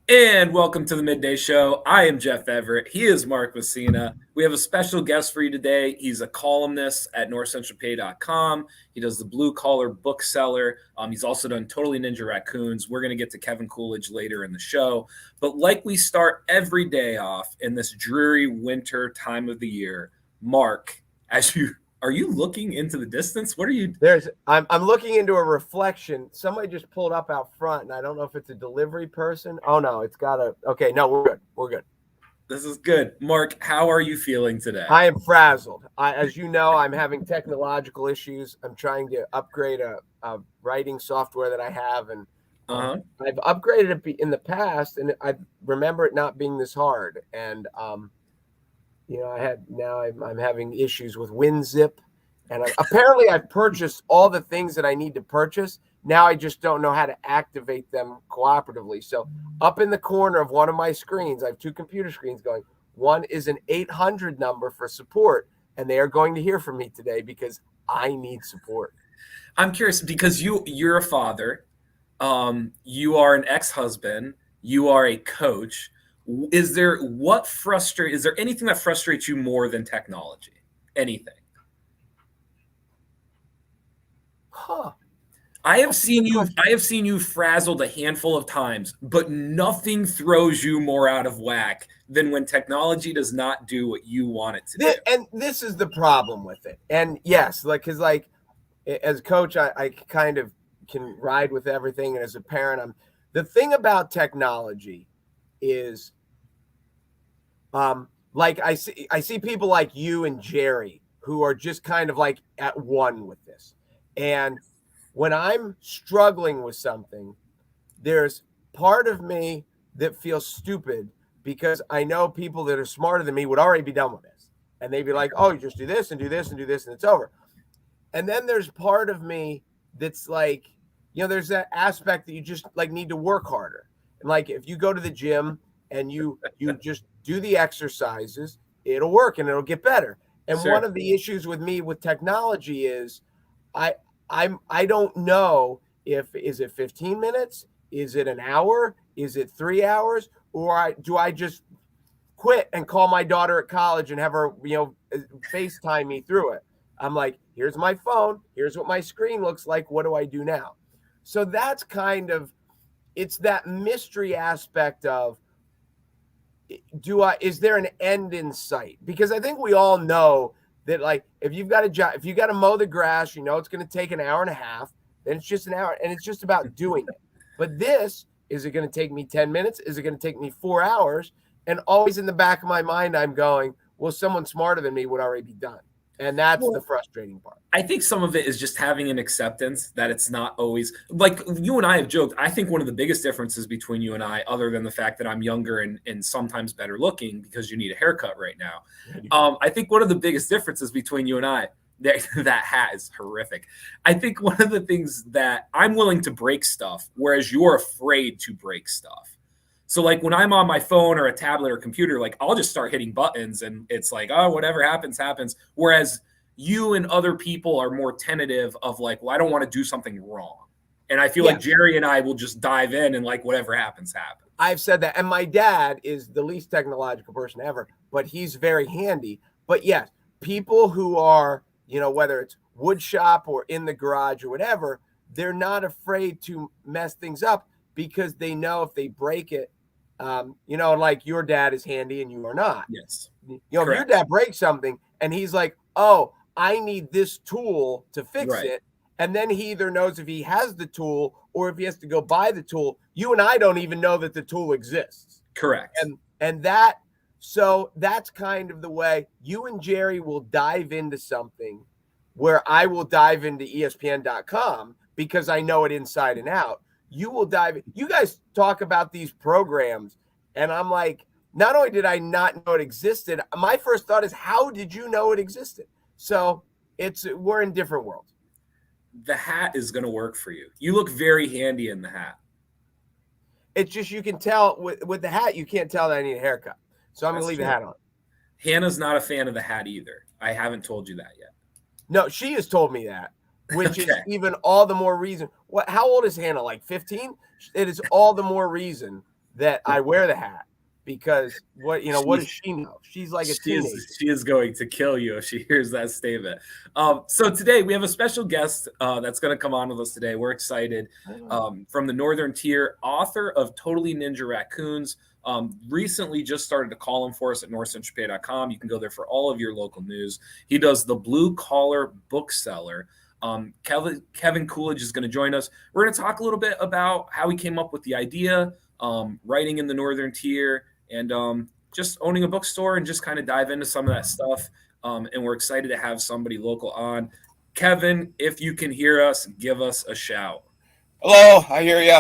And welcome to the Midday Show. I am Jeff Everett. He is Mark Messina. We have a special guest for you today. He's a columnist at NorthcentralPa.com. He does the Blue Collar Bookseller. He's also done Totally Ninja Racoons. We're going to get to Kevin Coolidge later in the show. But like we start every day off in this dreary winter time of the year, Mark, are you looking into the distance? What are you? I'm looking into a reflection. Somebody just pulled up out front, and I don't know if it's a delivery person. Oh no, it's got a. Okay, no, we're good. We're good. This is good. Mark, how are you feeling today? I am frazzled. As you know, I'm having technological issues. I'm trying to upgrade a writing software that I have, and I've upgraded it in the past, and I remember it not being this hard. And I'm having issues with WinZip, and apparently I've purchased all the things that I need to purchase. Now I just don't know how to activate them cooperatively. So up in the corner of one of my screens, I have two computer screens going. One is an 800 number for support, and they are going to hear from me today because I need support. I'm curious because you're a father, you are an ex-husband, you are a coach. Is there anything that frustrates you more than technology? Anything? Huh. I have seen you frazzled a handful of times, but nothing throws you more out of whack than when technology does not do what you want it to do. And this is the problem with it. And yes, because as a coach, I kind of can ride with everything, and as a parent, the thing about technology is, I see people like you and Jerry who are just kind of like at one with this, and when I'm struggling with something, there's part of me that feels stupid because I know people that are smarter than me would already be done with this. And they'd be like, oh, you just do this and do this and do this and it's over. And then there's part of me that's like, there's that aspect that you just like need to work harder. And like if you go to the gym and you just do the exercises, it'll work and it'll get better. And Sure. One of the issues with me with technology is I don't know is it 15 minutes? Is it an hour? Is it 3 hours? Or do I just quit and call my daughter at college and have her, FaceTime me through it? I'm like, here's my phone. Here's what my screen looks like. What do I do now? So that's it's that mystery aspect of, is there an end in sight? Because I think we all know that, like, if you've got a job, if you got to mow the grass, it's going to take an hour and a half, then it's just an hour, and it's just about doing it. But is it going to take me 10 minutes? Is it going to take me 4 hours? And always in the back of my mind, I'm going, well, someone smarter than me would already be done. And that's the frustrating part. I think some of it is just having an acceptance that it's not always like you and I have joked. I think one of the biggest differences between you and I, other than the fact that I'm younger and sometimes better looking because you need a haircut right now. I think one of the biggest differences between you and I, that hat is horrific. I think one of the things that I'm willing to break stuff, whereas you're afraid to break stuff. So like when I'm on my phone or a tablet or computer, like I'll just start hitting buttons and it's like, oh, whatever happens, happens. Whereas you and other people are more tentative of like, well, I don't want to do something wrong. And I feel like Jerry and I will just dive in and like whatever happens, happens. I've said that. And my dad is the least technological person ever, but he's very handy. But yes, people who are, whether it's wood shop or in the garage or whatever, they're not afraid to mess things up because they know if they break it, like your dad is handy and you are not. Yes. If your dad breaks something and he's like, oh, I need this tool to fix it. And then he either knows if he has the tool or if he has to go buy the tool. You and I don't even know that the tool exists. Correct. So that's kind of the way you and Jerry will dive into something where I will dive into ESPN.com because I know it inside and out. You will dive. You guys talk about these programs, and I'm like, not only did I not know it existed, my first thought is, how did you know it existed? So we're in different worlds. The hat is going to work for you. You look very handy in the hat. It's just you can tell with the hat, you can't tell that I need a haircut. So I'm going to leave the hat on. Hannah's not a fan of the hat either. I haven't told you that yet. No, she has told me that, which is even all the more reason. How old is Hannah? Like 15? It is all the more reason that I wear the hat, because what does she know? She's like a teenager. She is going to kill you if she hears that statement. So today we have a special guest that's going to come on with us today. We're excited. From the Northern Tier, author of Totally Ninja Racoons. Recently just started a column for us at NorthcentralPa.com. You can go there for all of your local news. He does the Blue Collar Bookseller. Kevin Coolidge is going to join us. We're going to talk a little bit about how he came up with the idea, writing in the Northern Tier, and just owning a bookstore, and just kind of dive into some of that stuff. And we're excited to have somebody local on. Kevin, if you can hear us, give us a shout. Hello, I hear you.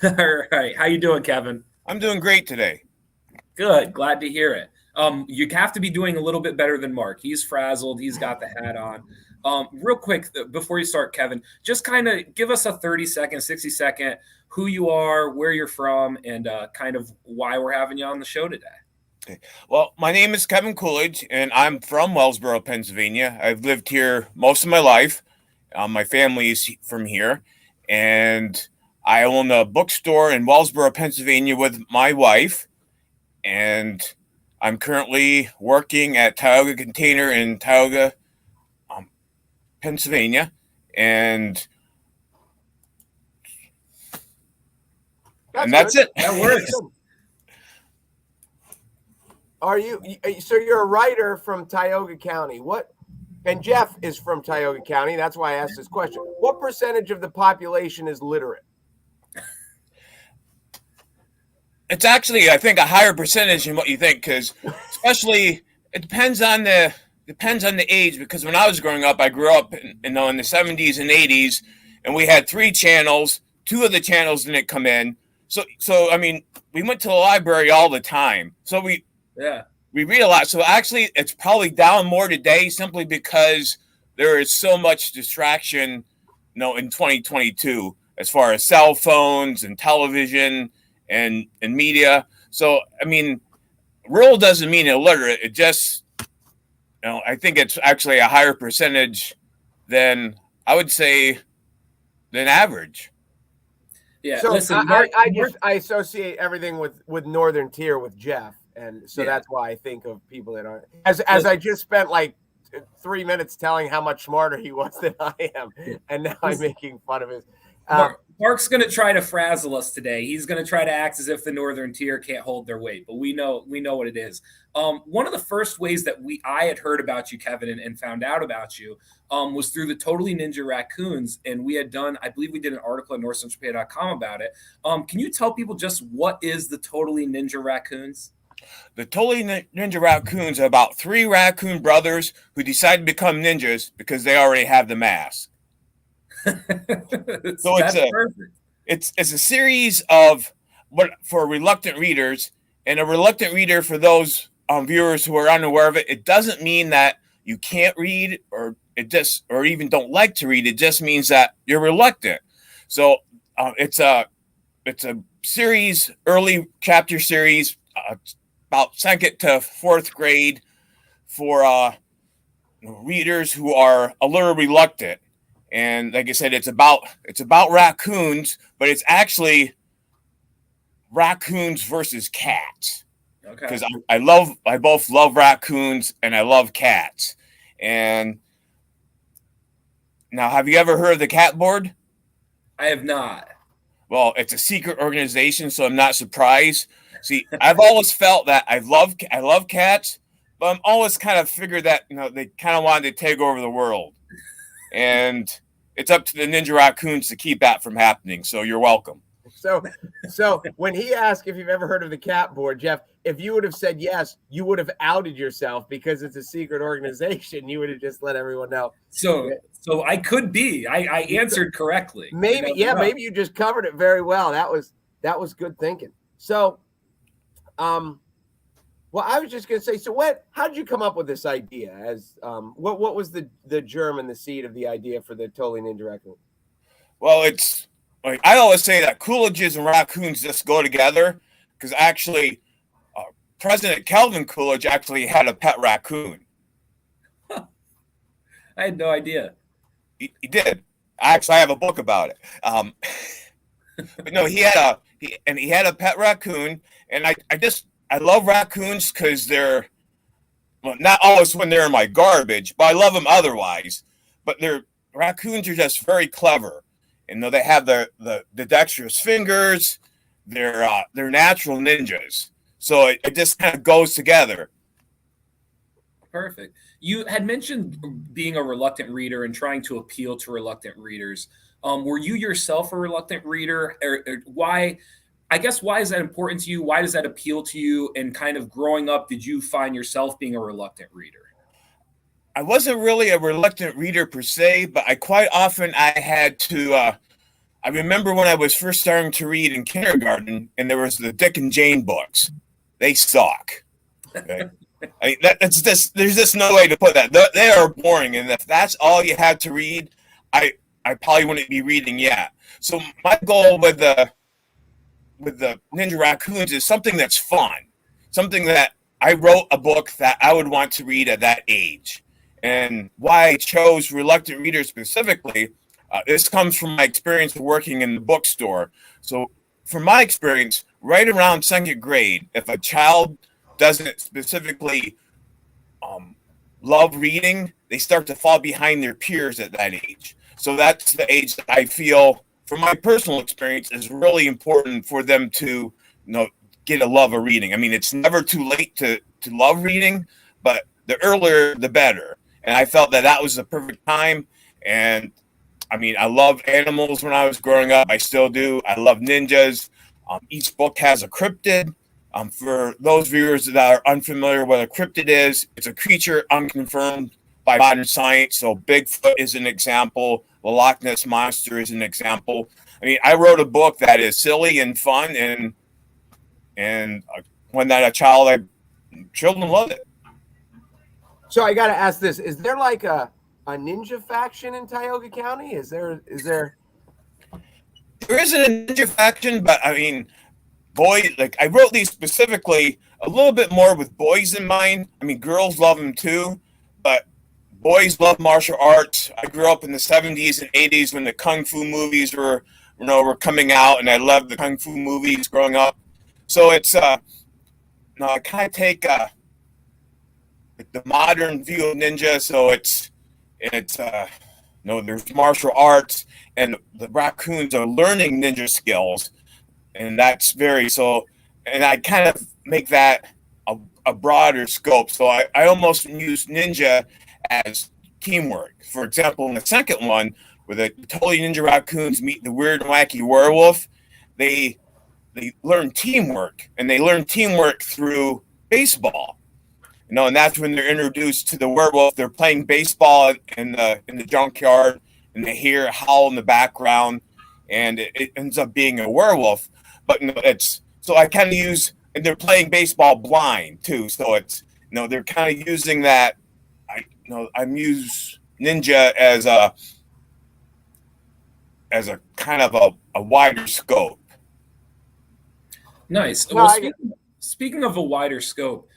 All right. How you doing, Kevin? I'm doing great today. Good. Glad to hear it. You have to be doing a little bit better than Mark. He's frazzled. He's got the hat on. Real quick, before you start, Kevin, just kind of give us a 30-second, 60-second, who you are, where you're from, and kind of why we're having you on the show today. Okay. Well, my name is Kevin Coolidge, and I'm from Wellsboro, Pennsylvania. I've lived here most of my life. My family is from here, and I own a bookstore in Wellsboro, Pennsylvania with my wife, and I'm currently working at Tioga Container in Tioga, Pennsylvania, and that's it. That works. So you're a writer from Tioga County. And Jeff is from Tioga County. That's why I asked this question. What percentage of the population is literate? It's actually, I think, a higher percentage than what you think, because especially it depends on the age. Because when I was growing up, I grew up in the 70s and 80s, and we had 3 channels. 2 of the channels didn't come in. So I mean, we went to the library all the time. So we read a lot. So actually, it's probably down more today, simply because there is so much distraction, in 2022, as far as cell phones and television and media. So, I mean, rural doesn't mean illiterate. It just, I think it's actually a higher percentage than, I would say, than average. Yeah. So listen, I associate everything with Northern Tier with Jeff. And so that's why I think of people that aren't, as I just spent like 3 minutes telling how much smarter he was than I am. And now I'm making fun of his. Mark's going to try to frazzle us today. He's going to try to act as if the Northern Tier can't hold their weight, but we know what it is. One of the first ways that I had heard about you, Kevin, and found out about you was through the Totally Ninja Racoons. And we had done, I believe we did an article at NorthcentralPa.com about it. Can you tell people just what is the Totally Ninja Racoons? The Totally Ninja Racoons are about 3 raccoon brothers who decide to become ninjas because they already have the mask. So it's a series of for reluctant readers, and a reluctant reader, for those viewers who are unaware of it, it doesn't mean that you can't read or even don't like to read. It just means that you're reluctant. So it's a series, early chapter series, about 2nd to 4th grade, for readers who are a little reluctant. And like I said, it's about raccoons, but it's actually raccoons versus cats. Okay. Because I both love raccoons and I love cats. And now, have you ever heard of the Cat Board? I have not. Well, it's a secret organization, so I'm not surprised. See, I've always felt that I love cats, but I'm always kind of figured that they kind of wanted to take over the world. And it's up to the Ninja Racoons to keep that from happening. So you're welcome. So when he asked if you've ever heard of the Cat Board, Jeff, if you would have said yes, you would have outed yourself because it's a secret organization. You would have just let everyone know. So I could be. I answered correctly. Maybe, maybe you just covered it very well. That was good thinking. So, well, I was just going to say, how did you come up with this idea? What was the germ and the seed of the idea for the Totally Ninja Raccoon? Well, it's like I always say that Coolidges and raccoons just go together, because actually President Kevin Coolidge actually had a pet raccoon. Huh. I had no idea. He did. Actually, I have a book about it. But no, he had he had a pet raccoon, and I love raccoons because they're, well, not always when they're in my garbage, but I love them otherwise. But raccoons are just very clever. And they have the dexterous fingers. They're natural ninjas. So it just kind of goes together. Perfect. You had mentioned being a reluctant reader and trying to appeal to reluctant readers. Were you yourself a reluctant reader? Or why? I guess why is that important to you? Why does that appeal to you? And kind of growing up, did you find yourself being a reluctant reader? I wasn't really a reluctant reader per se, but I had to. I remember when I was first starting to read in kindergarten, and there was the Dick and Jane books. They suck. Okay? I mean, that's just, there's just no way to put that. They are boring, and if that's all you had to read, I probably wouldn't be reading yet. So my goal with the Ninja Raccoons is something that's fun, something that I wrote a book that I would want to read at that age. And why I chose reluctant readers specifically, this comes from my experience working in the bookstore. So from my experience, right around second grade, if a child doesn't specifically love reading, they start to fall behind their peers at that age. So that's the age that I feel, from my personal experience, is really important for them to get a love of reading. I mean, it's never too late to love reading, but the earlier the better. And I felt that was the perfect time. And I mean, I loved animals when I was growing up. I still do. I love ninjas. Each book has a cryptid. For those viewers that are unfamiliar with what a cryptid is, it's a creature unconfirmed by modern science. So Bigfoot is an example. The Loch Ness Monster is an example. I mean, I wrote a book that is silly and fun, and when children love it. So I got to ask this: is there like a ninja faction in Tioga County? Is there? There isn't a ninja faction, but I mean, boys, like, I wrote these specifically a little bit more with boys in mind. I mean, girls love them too, but boys love martial arts. I grew up in the 70s and 80s when the kung fu movies were coming out, and I loved the kung fu movies growing up. So it's I kind of take the modern view of ninja. So it's there's martial arts, and the raccoons are learning ninja skills, and that's and I kind of make that a broader scope. So I almost use ninja as teamwork. For example, in the second one, where the Totally Ninja Raccoons meet the weird and wacky werewolf, they learn teamwork, and they learn teamwork through baseball. And that's when they're introduced to the werewolf. They're playing baseball in the junkyard, and they hear a howl in the background, and it ends up being a werewolf. But so I kind of use, and they're playing baseball blind too. So they're kind of using that. I use ninja as a kind of a wider scope. Nice. Well, speaking of a wider scope,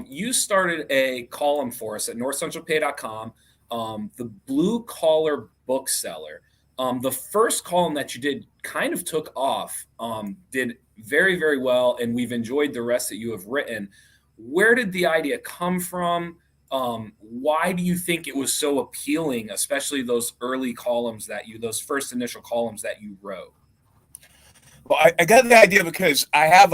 you started a column for us at NorthcentralPa.com, the Blue Collar Bookseller. The first column that you did kind of took off, did very, very well, and we've enjoyed the rest that you have written. Where did the idea come from? Why do you think it was so appealing, especially those early columns those first initial columns that you wrote? Well, I got the idea because I have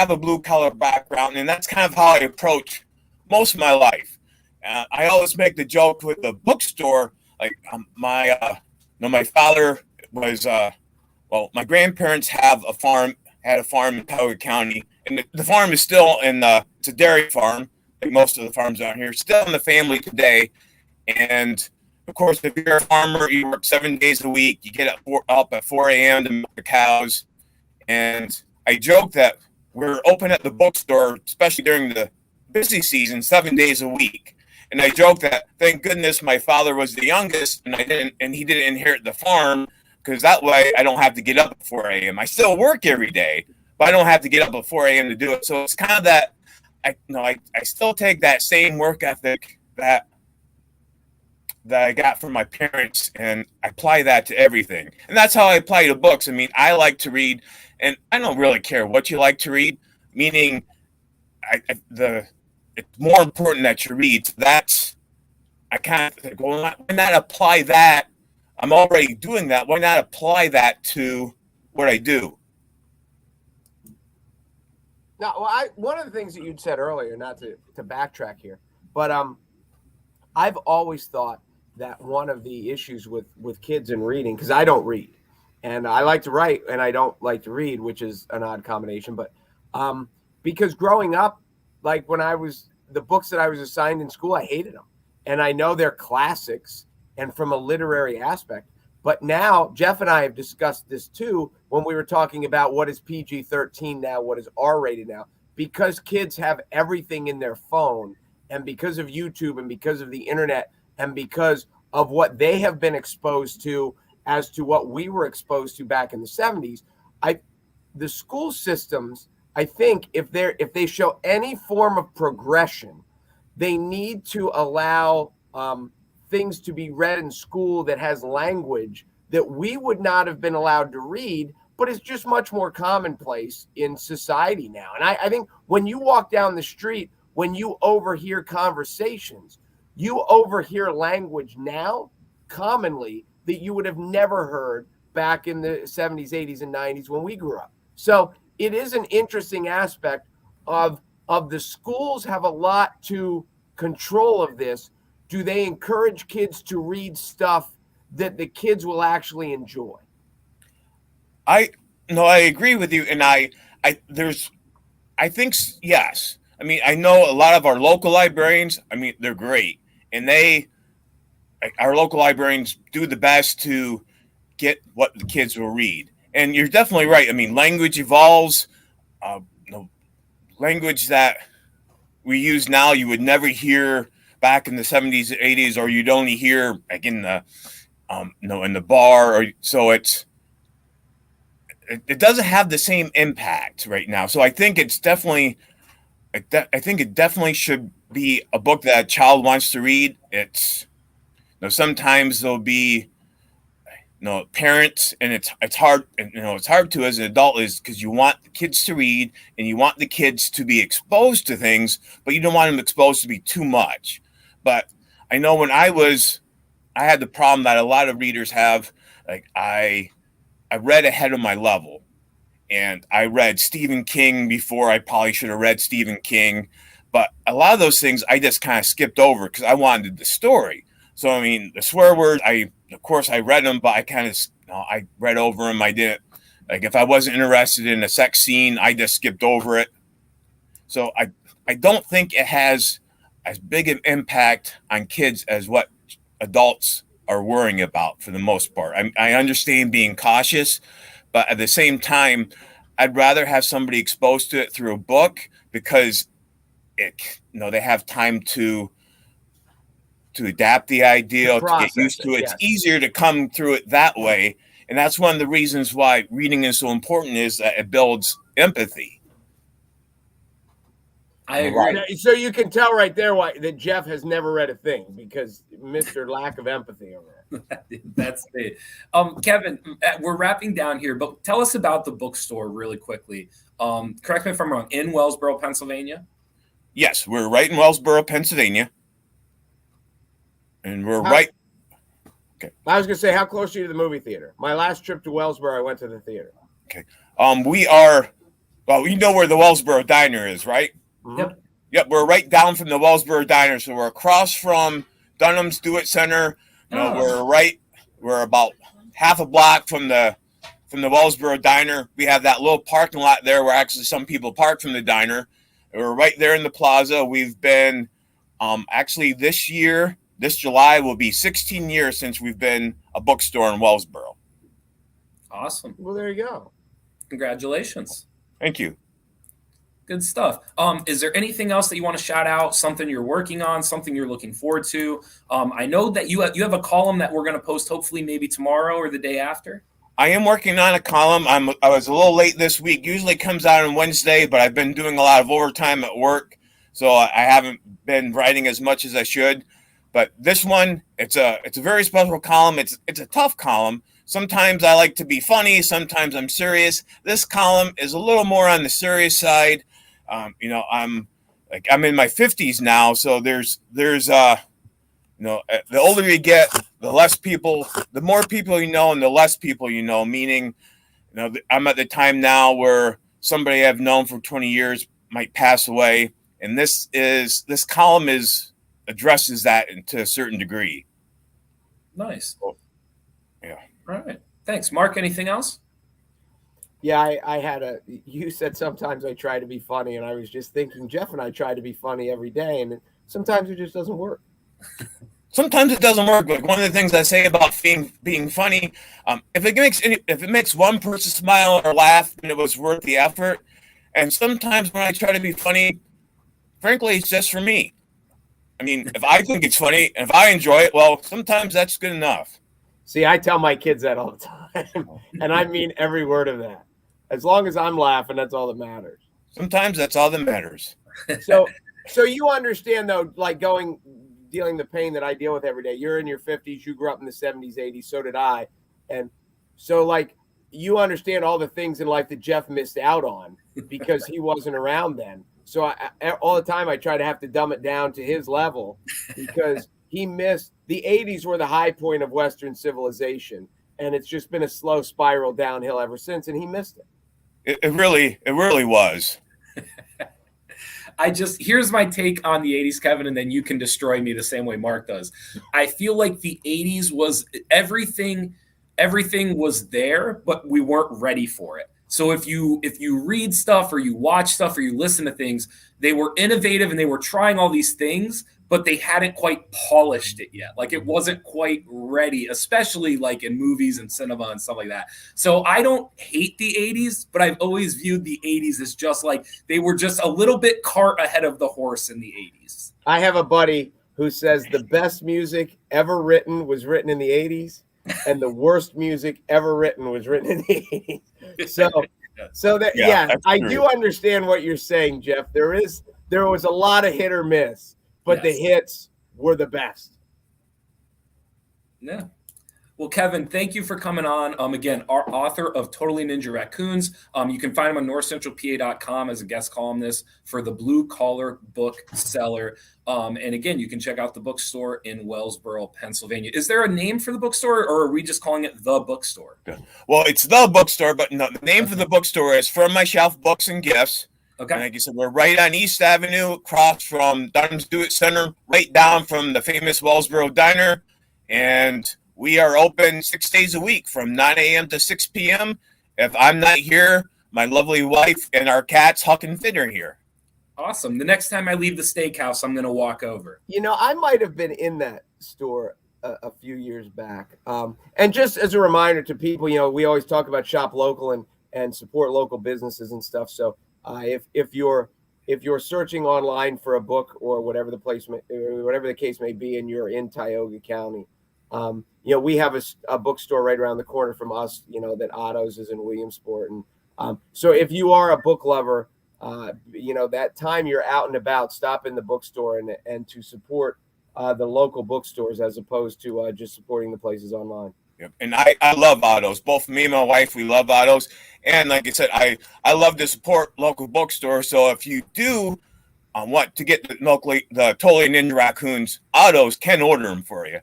a blue collar background, and that's kind of how I approach most of my life. I always make the joke with the bookstore, like my father was my grandparents had a farm in Tioga County, and the farm is still it's a dairy farm, like most of the farms out here, still in the family today. And of course, if you're a farmer, you work 7 days a week. You get up at 4 a.m. to milk the cows. And I joke that we're open at the bookstore, especially during the busy season, 7 days a week. And I joke that, thank goodness my father was the youngest, and he didn't inherit the farm, because that way I don't have to get up at 4 a.m. I still work every day, but I don't have to get up at 4 a.m. to do it. So it's kind of that, I still take that same work ethic that I got from my parents, and I apply that to everything. And that's how I apply to books. I mean, I like to read, And I don't really care what you like to read, meaning it's more important that you read. So I kind of think, well, why not apply that? I'm already doing that. Why not apply that to what I do? Now, one of the things that you'd said earlier, not to backtrack here, but I've always thought that one of the issues with kids and reading, because I don't read, and I like to write and I don't like to read, which is an odd combination, but because growing up, like when the books that I was assigned in school, I hated them. And I know they're classics and from a literary aspect. But now, Jeff and I have discussed this too when we were talking about what is PG-13 now, what is R-rated now, because kids have everything in their phone, and because of YouTube and because of the internet and because of what they have been exposed to as to what we were exposed to back in the 70s, the school systems, I think if they show any form of progression, they need to allow things to be read in school that has language that we would not have been allowed to read, but it's just much more commonplace in society now. And I think when you walk down the street, when you overhear conversations, you overhear language now commonly that you would have never heard back in the 70s, 80s, and 90s when we grew up. So it is an interesting aspect of the schools have a lot to control of this. Do they encourage kids to read stuff that the kids will actually enjoy? I agree with you, and I think yes. I mean, I know a lot of our local librarians. I mean, they're great, and our local librarians do the best to get what the kids will read. And you're definitely right. I mean, language evolves. Language that we use now, you would never hear back in the 70s, 80s, or you'd only hear like in the, in the bar, or so it doesn't have the same impact right now. So I think it definitely should be a book that a child wants to read. Sometimes there'll be parents, and it's hard, it's hard to as an adult, is because you want the kids to read and you want the kids to be exposed to things, but you don't want them exposed to be too much. But I know when I had the problem that a lot of readers have. Like I read ahead of my level, and I read Stephen King before I probably should have read Stephen King, but a lot of those things I just kind of skipped over because I wanted the story. So I mean, the swear words, of course I read them, but I kind of I read over them. I didn't, like, if I wasn't interested in a sex scene, I just skipped over it. So I don't think it has as big an impact on kids as what adults are worrying about for the most part. I understand being cautious, but at the same time, I'd rather have somebody exposed to it through a book because they have time to adapt the idea, to get used to it. Yes. It's easier to come through it that way. And that's one of the reasons why reading is so important, is that it builds empathy. I agree. So you can tell right there that Jeff has never read a thing, because Mr. Lack of empathy over there. That's it. Kevin, we're wrapping down here, but tell us about the bookstore really quickly. Correct me if I'm wrong, in Wellsboro, Pennsylvania? Yes, we're right in Wellsboro, Pennsylvania. And we're right. Okay. I was going to say, how close are you to the movie theater? My last trip to Wellsboro, I went to the theater. Okay. We are, well, you know where the Wellsboro Diner is, right? Mm-hmm. Yep. We're right down from the Wellsboro Diner. So we're across from Dunham's Do It Center. We're about half a block from the Wellsboro Diner. We have that little parking lot there where actually some people park from the diner. We're right there in the plaza. We've been, actually this July will be 16 years since we've been a bookstore in Wellsboro. Awesome. Well, there you go. Congratulations. Thank you. Good stuff. Is there anything else that you want to shout out? Something you're working on? Something you're looking forward to? I know that you have a column that we're going to post hopefully maybe tomorrow or the day after. I am working on a column. I was a little late this week. Usually it comes out on Wednesday, but I've been doing a lot of overtime at work, so I haven't been writing as much as I should. But this one, it's a very special column. It's a tough column. sometimes I like to be funny, sometimes I'm serious. This column is a little more on the serious side. You know, I'm in my 50s now, so there's you know, the older you get, the more people you know, and the less people you know. Meaning, you know, I'm at the time now where somebody I've known for 20 years might pass away, and this column addresses that to a certain degree. Nice. Yeah. All right. Thanks, Mark. Anything else? Yeah, you said sometimes I try to be funny, and I was just thinking Jeff and I try to be funny every day, and sometimes it just doesn't work. Sometimes it doesn't work. Like one of the things I say about being funny, if it makes one person smile or laugh, then it was worth the effort. And sometimes when I try to be funny, frankly, it's just for me. I mean, if I think it's funny and if I enjoy it, well, sometimes that's good enough. See, I tell my kids that all the time, and I mean every word of that. As long as I'm laughing, that's all that matters. Sometimes that's all that matters. So you understand though, like dealing the pain that I deal with every day. You're in your 50s, you grew up in the 70s, 80s, so did I. And so like you understand all the things in life that Jeff missed out on because he wasn't around then. So all the time I try to have to dumb it down to his level because he missed the 80s were the high point of Western civilization. And it's just been a slow spiral downhill ever since. And he missed it. It really was. Here's my take on the 80s, Kevin, and then you can destroy me the same way Mark does. I feel like the 80s was everything was there, but we weren't ready for it. So if you read stuff or you watch stuff or you listen to things, they were innovative and they were trying all these things, but they hadn't quite polished it yet. Like it wasn't quite ready, especially like in movies and cinema and stuff like that. So I don't hate the 80s, but I've always viewed the 80s as just like they were just a little bit cart ahead of the horse in the 80s. I have a buddy who says the best music ever written was written in the 80s and the worst music ever written was written in the 80s. Yeah, I do understand what you're saying, Jeff. There was a lot of hit or miss. But the hits were the best. Yeah. Well, Kevin, thank you for coming on. Again, our author of Totally Ninja Racoons. You can find him on NorthcentralPa.com as a guest columnist for the Blue Collar Bookseller. And again, you can check out the bookstore in Wellsboro, Pennsylvania. Is there a name for the bookstore, or are we just calling it the bookstore? Well, it's the bookstore, but no, the name for the bookstore is From My Shelf Books and Gifts. Okay. And like you said, we're right on East Avenue, across from Dunham's Do-It Center, right down from the famous Wellsboro Diner. And we are open 6 days a week from 9 a.m. to 6 p.m. If I'm not here, my lovely wife and our cats, Huck and Finn, are here. Awesome. The next time I leave the steakhouse, I'm going to walk over. You know, I might have been in that store a few years back. And just as a reminder to people, you know, we always talk about shop local and support local businesses and stuff. So if you're searching online for a book or whatever the case may be, and you're in Tioga County, you know, we have a bookstore right around the corner from us. You know that Otto's is in Williamsport, and so if you are a book lover, you know that time you're out and about, stop in the bookstore and to support the local bookstores as opposed to just supporting the places online. Yep. And I love Otto's. Both me and my wife, we love Otto's. And like I said, I love to support local bookstores. So if you do want to get the Totally Ninja Racoons, Otto's can order them for you.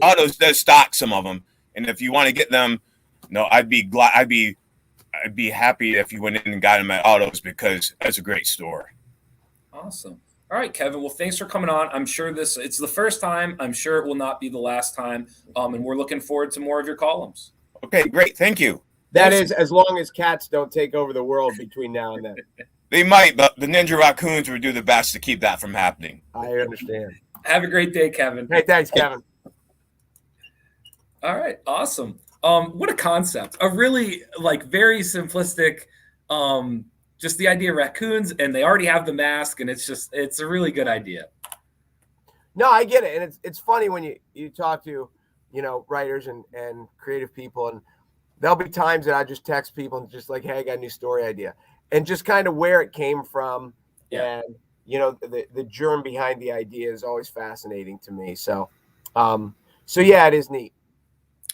Otto's does stock some of them. And if you want to get them, I'd be happy if you went in and got them at Otto's, because that's a great store. Awesome. All right, Kevin. Well, thanks for coming on. I'm sure it's the first time. I'm sure it will not be the last time. And we're looking forward to more of your columns. Okay, great. Thank you. That is, as long as cats don't take over the world between now and then. They might, but the Ninja Raccoons would do the best to keep that from happening. I understand. Have a great day, Kevin. Hey, thanks, Kevin. All right, awesome. What a concept. A really very simplistic just the idea of raccoons, and they already have the mask, and it's a really good idea. No, I get it. And it's funny when you talk to, writers and creative people, and there'll be times that I just text people and just like, hey, I got a new story idea, and just kind of where it came from. Yeah. And, the germ behind the idea is always fascinating to me. So, yeah, it is neat.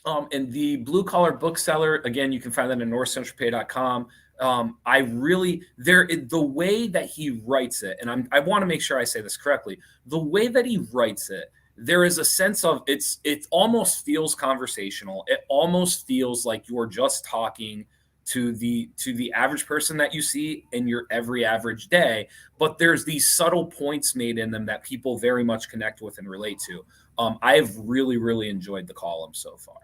And the Blue Collar Bookseller, again, you can find that at NorthcentralPa.com. The way that he writes it, and I want to make sure I say this correctly, the way that he writes it, there is a sense of it almost feels conversational. It almost feels like you're just talking to the average person that you see in your every average day, but there's these subtle points made in them that people very much connect with and relate to. I have really, really enjoyed the column so far.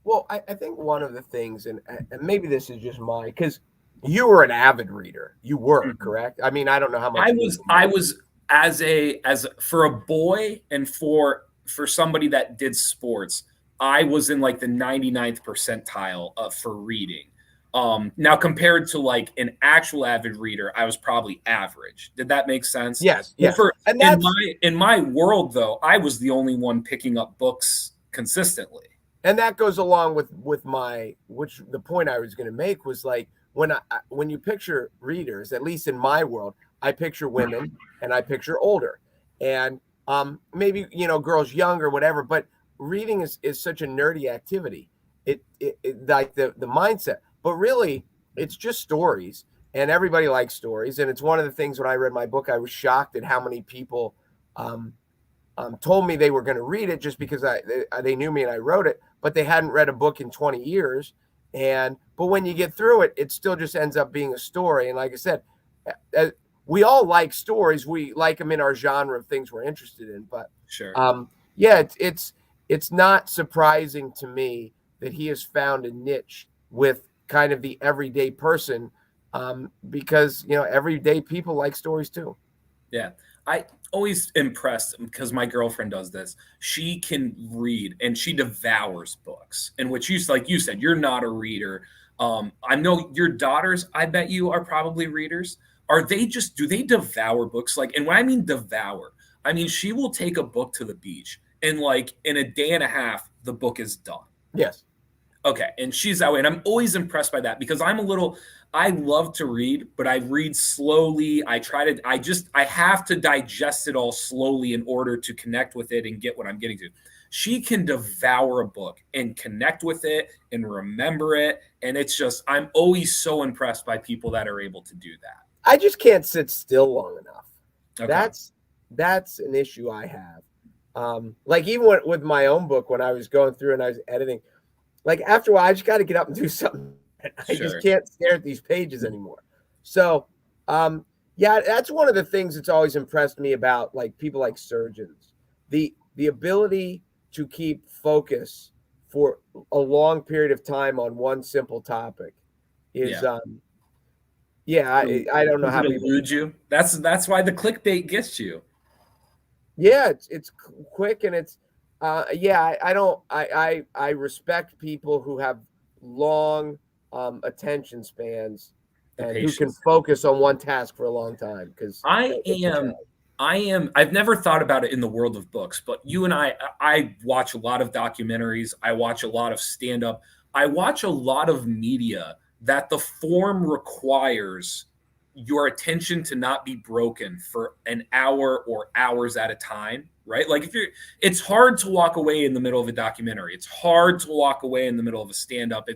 Well, I think one of the things, and maybe this is just mine, because you were an avid reader. You were, correct? I mean, I don't know how much. I was as for a boy and for somebody that did sports, I was in like the 99th percentile for reading. Now compared to like an actual avid reader, I was probably average. Did that make sense? Yes. Yes. And in my world though, I was the only one picking up books consistently. And that goes along with the point I was going to make was like when you picture readers, at least in my world, I picture women and I picture older, and maybe girls young or whatever. But reading is such a nerdy activity. It like the mindset, but really it's just stories, and everybody likes stories. And it's one of the things when I read my book, I was shocked at how many people told me they were going to read it just because they knew me and I wrote it, but they hadn't read a book in 20 years. But when you get through it, it still just ends up being a story. And like I said, we all like stories. We like them in our genre of things we're interested in. But sure, it's not surprising to me that he has found a niche with kind of the everyday person, because everyday people like stories too. Yeah. I always impressed because my girlfriend does this. She can read and she devours books. And what like you said, you're not a reader. I know your daughters, I bet you are probably readers. Do they devour books? Like, and when I mean devour, I mean, she will take a book to the beach and like in a day and a half, the book is done. Yes. Okay. And she's that way. And I'm always impressed by that because I love to read, but I read slowly. I have to digest it all slowly in order to connect with it and get what I'm getting to. She can devour a book and connect with it and remember it. And I'm always so impressed by people that are able to do that. I just can't sit still long enough. Okay. That's an issue I have. Like even with my own book, when I was going through and I was editing, like after a while, I just got to get up and do something. I just can't stare at these pages anymore. So, that's one of the things that's always impressed me about like people like surgeons, the ability to keep focus for a long period of time on one simple topic is, I don't know how people elude you. That's why the clickbait gets you. Yeah, it's quick and it's, I respect people who have long attention spans and who can focus on one task for a long time. Because I've never thought about it in the world of books, but you and I watch a lot of documentaries. I watch a lot of stand-up. I watch a lot of media that the form requires your attention to not be broken for an hour or hours at a time, right? Like it's hard to walk away in the middle of a documentary. It's hard to walk away in the middle of a stand-up.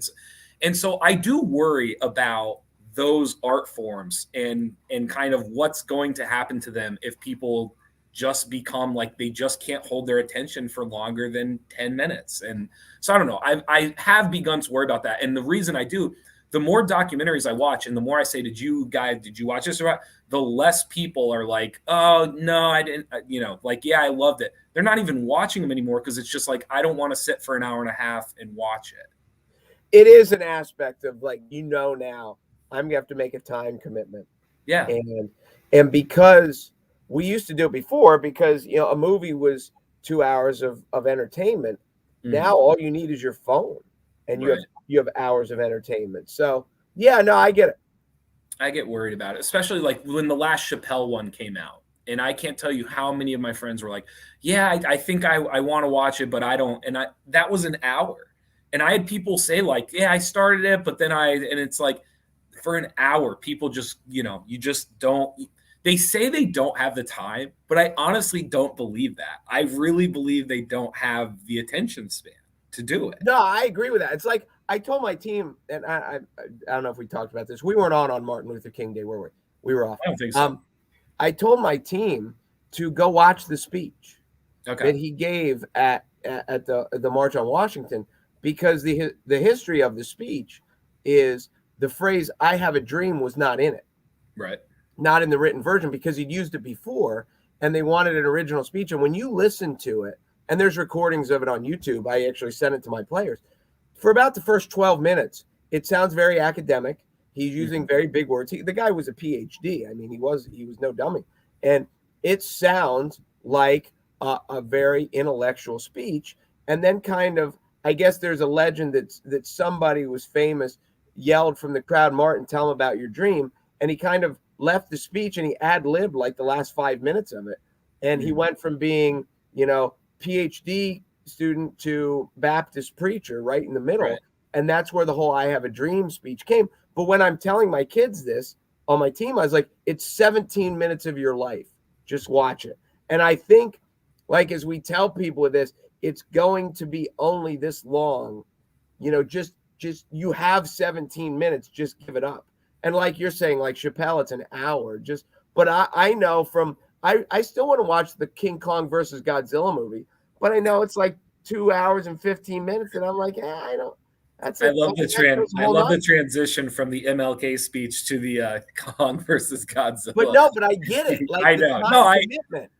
And so I do worry about those art forms and kind of what's going to happen to them if people just become like they just can't hold their attention for longer than 10 minutes. And so I don't know. I have begun to worry about that. And the reason I do, the more documentaries I watch and the more I say, did you watch this? The less people are like, oh, no, I didn't, like, yeah, I loved it. They're not even watching them anymore because it's just like, I don't want to sit for an hour and a half and watch it. It is an aspect of like, now I'm going to have to make a time commitment. Yeah. And because we used to do it before because, a movie was 2 hours of entertainment. Mm-hmm. Now all you need is your phone and you have hours of entertainment. So, I get it. I get worried about it, especially like when the last Chappelle one came out. And I can't tell you how many of my friends were like, yeah, I think I want to watch it, but I don't. And that was an hour. And I had people say like, yeah, I started it, but then and it's like for an hour, people just, you just don't, they say they don't have the time, but I honestly don't believe that. I really believe they don't have the attention span. to do it. No, I agree with that. It's like I told my team, and I don't know if we talked about this. We weren't on Martin Luther King Day, were we? We were off. I don't think so. I told my team to go watch the speech Okay. that he gave at the March on Washington, because the history of the speech is the phrase "I have a dream" was not in it, Right. not in the written version, because he'd used it before, and they wanted an original speech. And when you listen to it, and there's recordings of it on YouTube, I actually sent it to my players. For about the first 12 minutes, it sounds very academic. He's using very big words. The guy was a PhD. I mean, he was no dummy. And it sounds like a very intellectual speech. And then kind of, I guess there's a legend that somebody was famous, yelled from the crowd, "Martin, tell him about your dream." And he kind of left the speech and he ad-libbed like the last 5 minutes of it. And he went from being, PhD student to Baptist preacher right in the middle. Right. And that's where the whole "I have a dream" speech came. But when I'm telling my kids this on my team, I was like, it's 17 minutes of your life. Just watch it. And I think, like, as we tell people with this, it's going to be only this long. Just you have 17 minutes, just give it up. And like you're saying, like Chappelle, it's an hour. But I know I still want to watch the King Kong versus Godzilla movie, but I know it's like 2 hours and 15 minutes, and I'm like, I don't. That's it. I love the transition from the MLK speech to the Kong versus Godzilla. But I get it. Like, I know. No, commitment.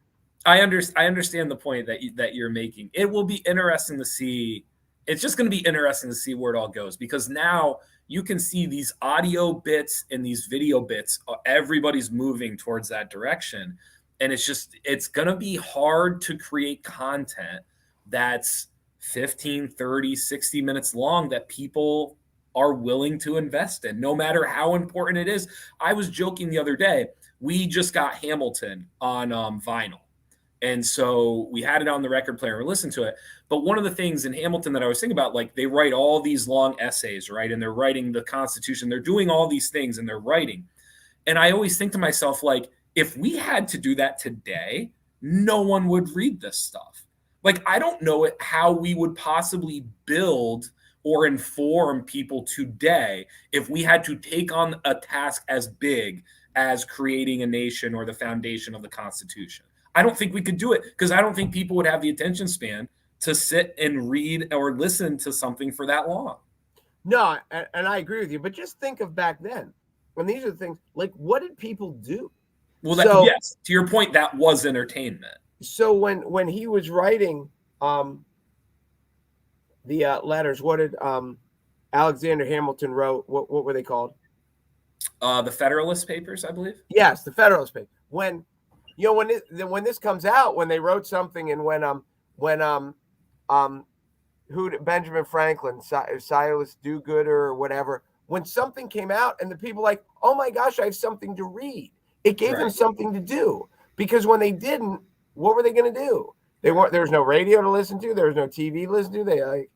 I understand the point that you're making. It will be interesting to see. It's just going to be interesting to see where it all goes, because now you can see these audio bits and these video bits. Everybody's moving towards that direction. And it's going to be hard to create content that's 15, 30, 60 minutes long that people are willing to invest in, no matter how important it is. I was joking the other day, we just got Hamilton on vinyl. And so we had it on the record player and listened to it. But one of the things in Hamilton that I was thinking about, like, they write all these long essays, right? And they're writing the Constitution. They're doing all these things and they're writing. And I always think to myself, like, if we had to do that today, no one would read this stuff. Like, I don't know how we would possibly build or inform people today if we had to take on a task as big as creating a nation or the foundation of the Constitution. I don't think we could do it, because I don't think people would have the attention span to sit and read or listen to something for that long. No, and I agree with you. But just think of back then, when these are the things, like, what did people do? Well, yes, to your point, that was entertainment. So when he was writing the letters, what did Alexander Hamilton wrote? What were they called? The Federalist Papers, I believe. Yes, the Federalist Papers. When this comes out, when they wrote something, and Benjamin Franklin, Silas Do-Gooder or whatever, when something came out and the people like, oh my gosh, I have something to read. It gave them something to do, because when they didn't, what were they going to do? There was no radio to listen to. There was no TV to listen to.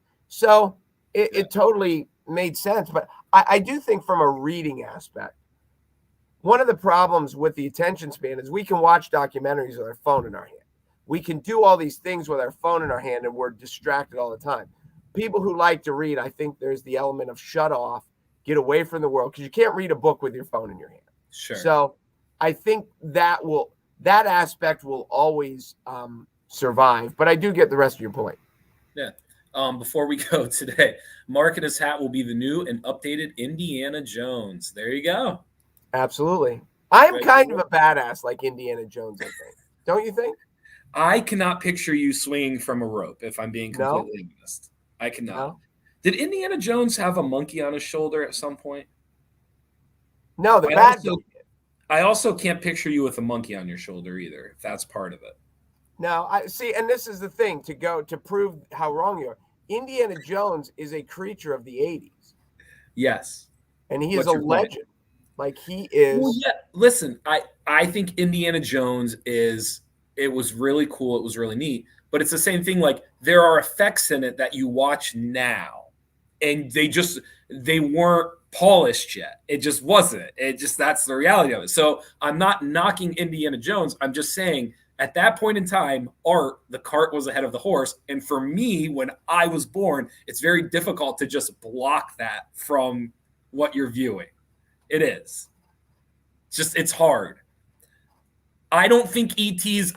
It totally made sense. But I do think from a reading aspect, one of the problems with the attention span is we can watch documentaries with our phone in our hand. We can do all these things with our phone in our hand, and we're distracted all the time. People who like to read, I think there's the element of shut off, get away from the world, because you can't read a book with your phone in your hand. Sure. So I think that aspect will always survive. But I do get the rest of your point. Yeah. Before we go today, Mark and his hat will be the new and updated Indiana Jones. There you go. Absolutely. I'm kind of a badass like Indiana Jones, I think. Don't you think? I cannot picture you swinging from a rope, if I'm being completely honest. I cannot. No? Did Indiana Jones have a monkey on his shoulder at some point? No, the bad guy. I also can't picture you with a monkey on your shoulder either, if that's part of it. No, I see, and this is the thing to prove how wrong you are. Indiana Jones is a creature of the 80s. Yes. And he is a legend. Like, he is. Well, yeah. Listen, I think Indiana Jones it was really cool. It was really neat. But it's the same thing. Like, there are effects in it that you watch now, and they weren't polished yet. It just wasn't. That's the reality of it. So I'm not knocking Indiana Jones. I'm just saying, At that point in time, the cart was ahead of the horse. And for me, when I was born, it's very difficult to just block that from what you're viewing. It is. It's hard. I don't think E.T. is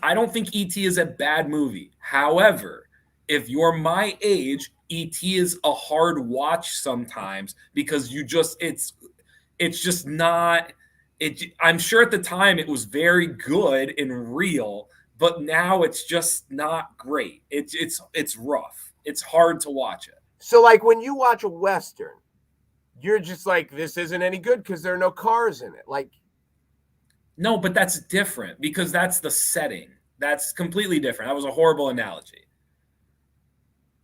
a bad movie. However, if you're my age, E.T. is a hard watch sometimes because it's just not it. I'm sure at the time it was very good and real, but now it's just not great. It's rough. It's hard to watch it. So like when you watch a Western, you're just like, this isn't any good because there are no cars in it. Like, no, but that's different because that's the setting. That's completely different. That was a horrible analogy.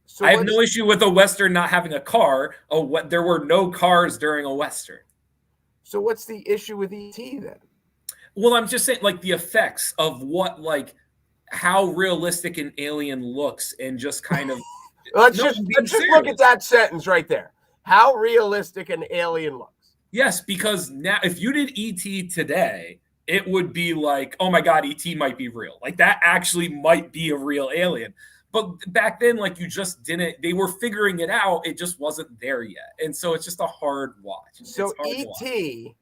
So I have no issue with a Western not having a car. There were no cars during a Western. So what's the issue with E.T. then? Well, I'm just saying, like, the effects of how realistic an alien looks and just kind of. let's just look at that sentence right there. How realistic an alien looks. Yes, because now if you did E.T. today, it would be like, oh my God, E.T. might be real. Like that actually might be a real alien. But back then, like you just didn't, they were figuring it out. It just wasn't there yet. And so it's just a hard watch. So E.T.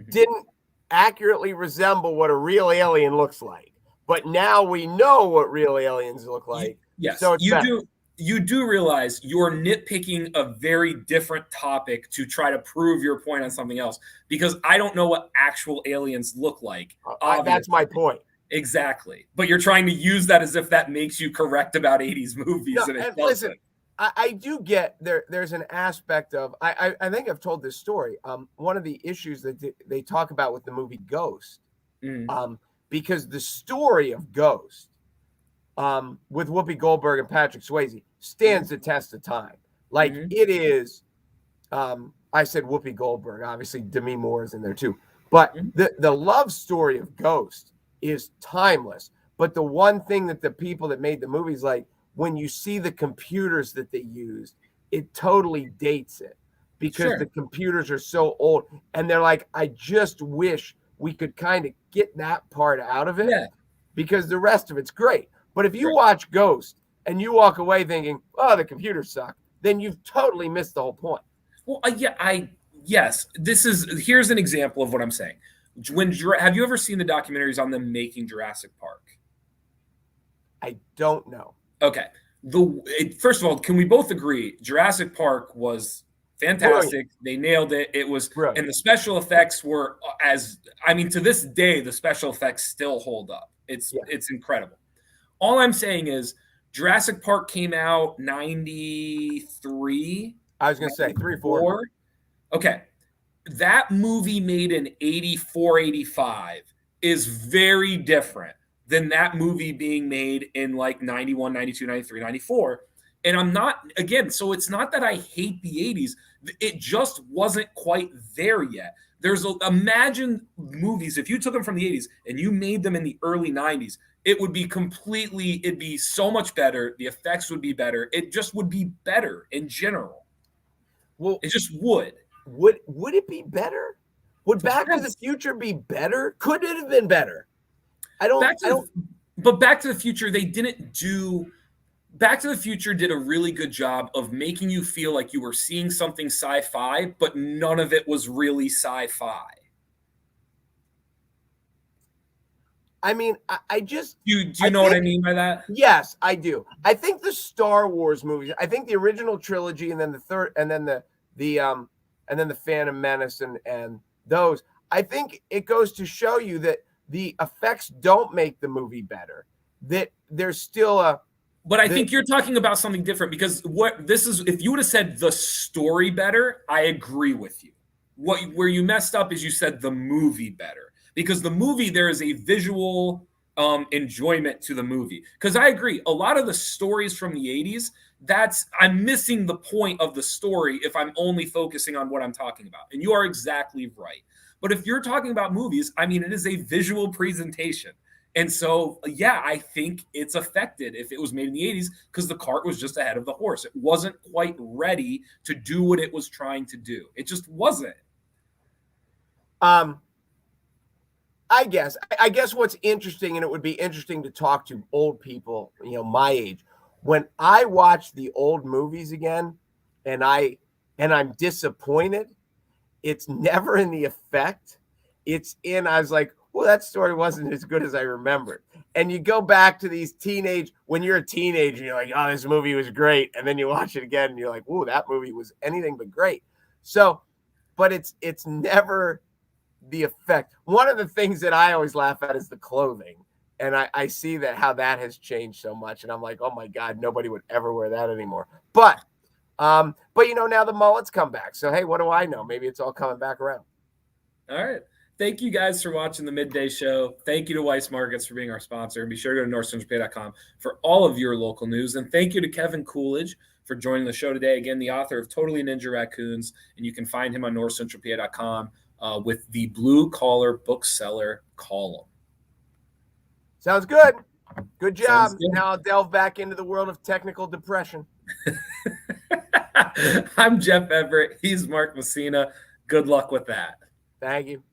didn't accurately resemble what a real alien looks like. But now we know what real aliens look like. Yes, so you do realize you're nitpicking a very different topic to try to prove your point on something else because I don't know what actual aliens look like. That's my point. Exactly. But you're trying to use that as if that makes you correct about 80s movies. No, and it doesn't. Listen, I do get there's an aspect of, I think I've told this story. One of the issues that they talk about with the movie Ghost, because the story of Ghost with Whoopi Goldberg and Patrick Swayze stands the test of time. Like it is, I said Whoopi Goldberg, obviously Demi Moore is in there too. But the love story of Ghost is timeless. But the one thing that the people that made the movies, like when you see the computers that they used, it totally dates it because the computers are so old. And they're like, I just wish we could kind of get that part out of it because the rest of it's great. But if you watch Ghost and you walk away thinking, oh, the computers suck, then you've totally missed the whole point. Well, yes, here's an example of what I'm saying. Have you ever seen the documentaries on them making Jurassic Park? I don't know. Okay. First of all, can we both agree Jurassic Park was fantastic? Brilliant. They nailed it. It was brilliant. And the special effects were to this day, the special effects still hold up. It's incredible. All I'm saying is Jurassic Park came out 93. I was going to say 3 or 4. Okay. That movie made in 84, 85 is very different than that movie being made in like 91, 92, 93, 94. And I'm not, again, so it's not that I hate the 80s. It just wasn't quite there yet. Imagine movies, if you took them from the 80s and you made them in the early 90s, it'd be so much better. The effects would be better. It just would be better in general. Well, it just would. Would it be better? Would Back to the Future be better? Could it have been better? But Back to the Future, they didn't do. Back to the Future did a really good job of making you feel like you were seeing something sci-fi, but none of it was really sci-fi. I mean, I just do you know what I mean by that? Yes, I do. I think the Star Wars movies, I think the original trilogy, and then the third, and then the Phantom Menace and those. I think it goes to show you that the effects don't make the movie better. That there's still But I think you're talking about something different because if you would have said the story better, I agree with you. Where you messed up is you said the movie better. Because the movie, there is a visual enjoyment to the movie. Because I agree, a lot of the stories from the 80s, I'm missing the point of the story if I'm only focusing on what I'm talking about. And you are exactly right. But if you're talking about movies, I mean, it is a visual presentation. And so, I think it's affected if it was made in the 80s because the cart was just ahead of the horse. It wasn't quite ready to do what it was trying to do. It just wasn't. I guess what's interesting, and it would be interesting to talk to old people, my age, when I watch the old movies again, and I'm disappointed, it's never in the effect. It's in, I was like, well, that story wasn't as good as I remembered. And you go back to these when you're a teenager, you're like, oh, this movie was great. And then you watch it again and you're like, oh, that movie was anything but great. So, but it's never the effect. One of the things that I always laugh at is the clothing. And I see how that has changed so much. And I'm like, oh my God, nobody would ever wear that anymore. But now the mullets come back. So, hey, what do I know? Maybe it's all coming back around. All right. Thank you guys for watching the Midday Show. Thank you to Weiss Markets for being our sponsor. And be sure to go to NorthcentralPa.com for all of your local news. And thank you to Kevin Coolidge for joining the show today. Again, the author of Totally Ninja Racoons. And you can find him on NorthcentralPa.com with the Blue Collar Bookseller column. Sounds good. Good job. Good. Now I'll delve back into the world of technical depression. I'm Jeff Everett. He's Mark Messina. Good luck with that. Thank you.